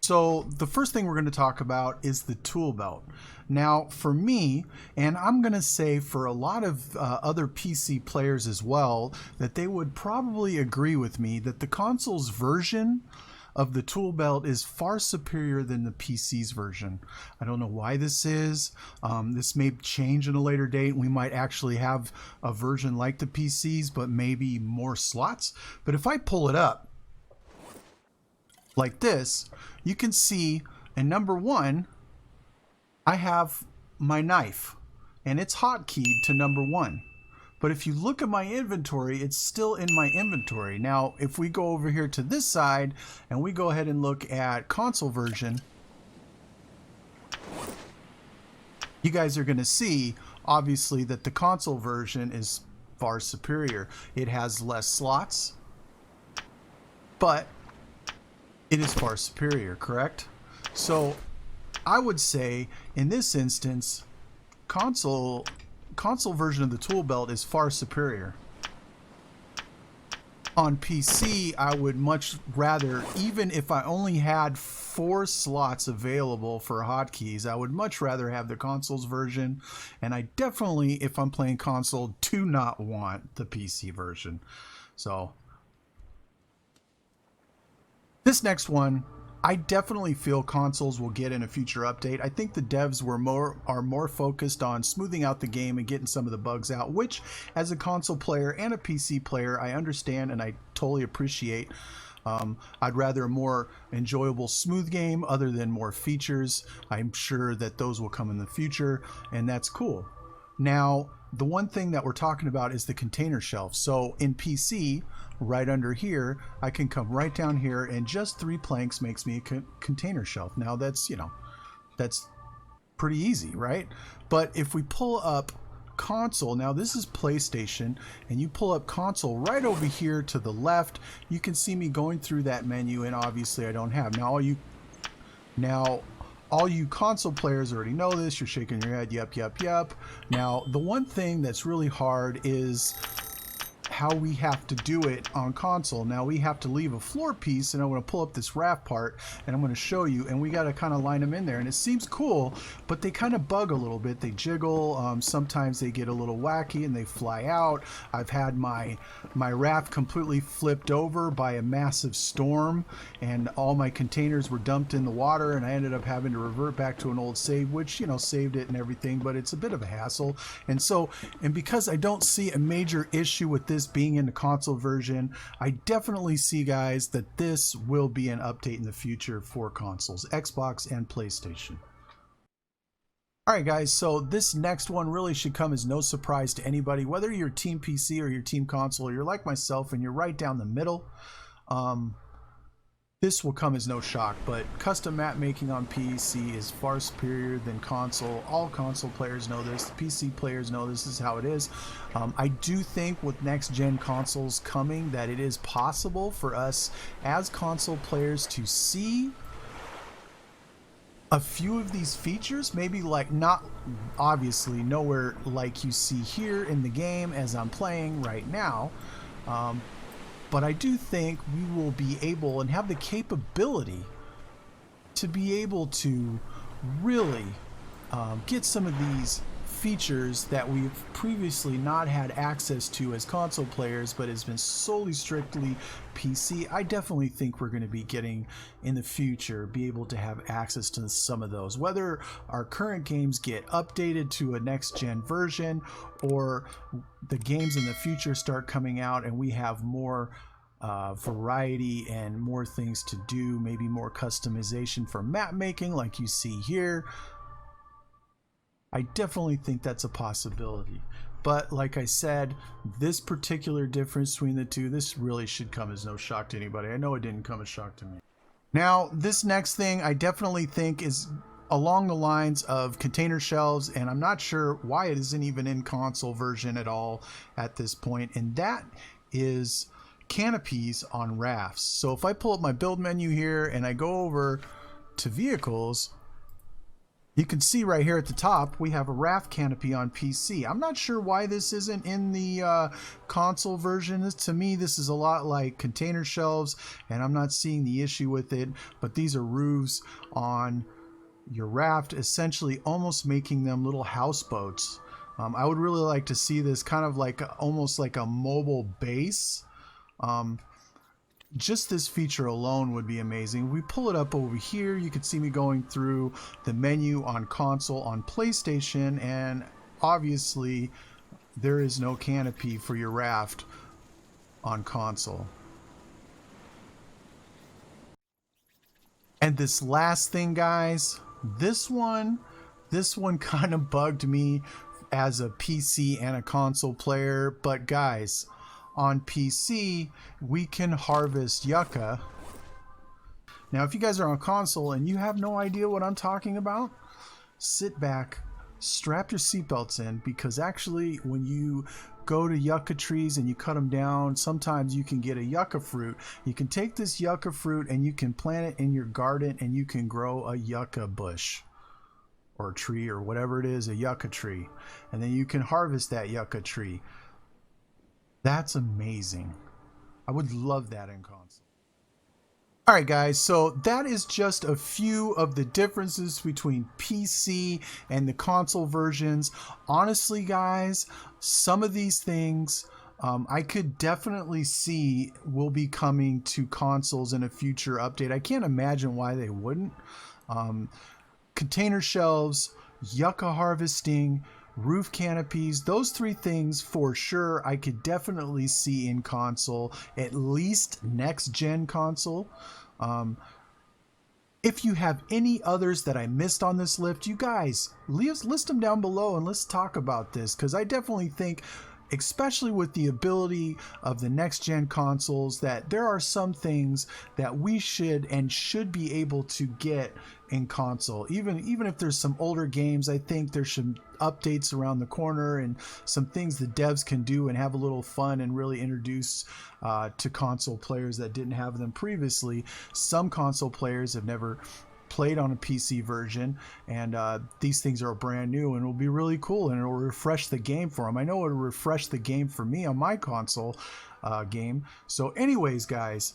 So the first thing we're going to talk about is the tool belt. Now for me, and I'm going to say for a lot of other PC players as well, that they would probably agree with me that the console's version of the tool belt is far superior than the PC's version. I don't know why this is. This may change in a later date. We might actually have a version like the PC's, but maybe more slots. But if I pull it up like this, you can see in number one, I have my knife and it's hotkeyed to number one. But if you look at my inventory, it's still in my inventory. Now, if we go over here to this side and we go ahead and look at console version, you guys are going to see, obviously, that the console version is far superior. It has less slots, but it is far superior, correct? So I would say in this instance, console version of the tool belt is far superior. On PC, I would much rather, even if I only had 4 slots available for hotkeys, I would much rather have the console's version. And I definitely, if I'm playing console, do not want the PC version. So this next one, I definitely feel consoles will get in a future update. I think the devs are more focused on smoothing out the game and getting some of the bugs out, which as a console player and a PC player, I understand and I totally appreciate. I'd rather a more enjoyable, smooth game other than more features. I'm sure that those will come in the future, and that's cool. Now, the one thing that we're talking about is the container shelf. So in PC, right under here, I can come right down here and just 3 planks makes me a container shelf. Now that's, that's pretty easy, right? But if we pull up console, now this is PlayStation, and you pull up console right over here to the left, you can see me going through that menu, and obviously I don't have. All you console players already know this. You're shaking your head, yep. Now, the one thing that's really hard is how we have to do it on console. Now we have to leave a floor piece, and I'm going to pull up this raft part and I'm going to show you, and we got to kind of line them in there, and it seems cool, but they kind of bug a little bit. They jiggle, sometimes they get a little wacky and they fly out. I've had my raft completely flipped over by a massive storm, and all my containers were dumped in the water, and I ended up having to revert back to an old save, which saved it and everything, but it's a bit of a hassle. And because I don't see a major issue with this being in the console version, I definitely see, guys, that this will be an update in the future for consoles, Xbox and PlayStation. Alright guys, so this next one really should come as no surprise to anybody, whether you're team PC or you're team console, or you're like myself and you're right down the middle. This will come as no shock, but custom map making on PC is far superior than console. All console players know this. The PC players know this is how it is. I do think with next gen consoles coming that it is possible for us as console players to see a few of these features, maybe like not obviously nowhere like you see here in the game as I'm playing right now. But I do think we will be able and have the capability to be able to really get some of these features that we've previously not had access to as console players, but has been solely strictly PC. I definitely think we're going to be getting in the future, be able to have access to some of those, whether our current games get updated to a next gen version or the games in the future start coming out and we have more variety and more things to do, maybe more customization for map making like you see here. I definitely think that's a possibility. But like I said, this particular difference between the two, this really should come as no shock to anybody. I know it didn't come as shock to me. Now, this next thing I definitely think is along the lines of container shelves, and I'm not sure why it isn't even in console version at all at this point, and that is canopies on rafts. So if I pull up my build menu here and I go over to vehicles, You can see right here at the top, we have a Raft Canopy on PC. I'm not sure why this isn't in the console version. To me, this is a lot like container shelves, and I'm not seeing the issue with it, but these are roofs on your raft, essentially almost making them little houseboats. I would really like to see this kind of like almost like a mobile base. Just this feature alone would be amazing. We pull it up over here, you can see me going through the menu on console, on PlayStation, and obviously there is no canopy for your raft on console. And this last thing, guys, this one kind of bugged me as a PC and a console player, but guys, on PC, we can harvest yucca. Now, if you guys are on console and you have no idea what I'm talking about, sit back, strap your seatbelts in, because actually when you go to yucca trees and you cut them down, sometimes you can get a yucca fruit. You can take this yucca fruit and you can plant it in your garden and you can grow a yucca bush or tree or whatever it is, a yucca tree. And then you can harvest that yucca tree. That's amazing. I would love that in console. Alright guys, so that is just a few of the differences between PC and the console versions. Honestly guys, some of these things I could definitely see will be coming to consoles in a future update. I can't imagine why they wouldn't. Container shelves, yucca harvesting, roof canopies, those three things for sure I could definitely see in console, at least next gen console. If you have any others that I missed on this list, you guys list them down below and let's talk about this, because I definitely think, especially with the ability of the next gen consoles, that there are some things that we should be able to get in console. Even if there's some older games, I think there's some updates around the corner and some things the devs can do and have a little fun and really introduce to console players that didn't have them previously. Some console players have never played on a PC version, and these things are brand new and will be really cool, and it'll refresh the game for them. I know it'll refresh the game for me on my console game. So anyways guys,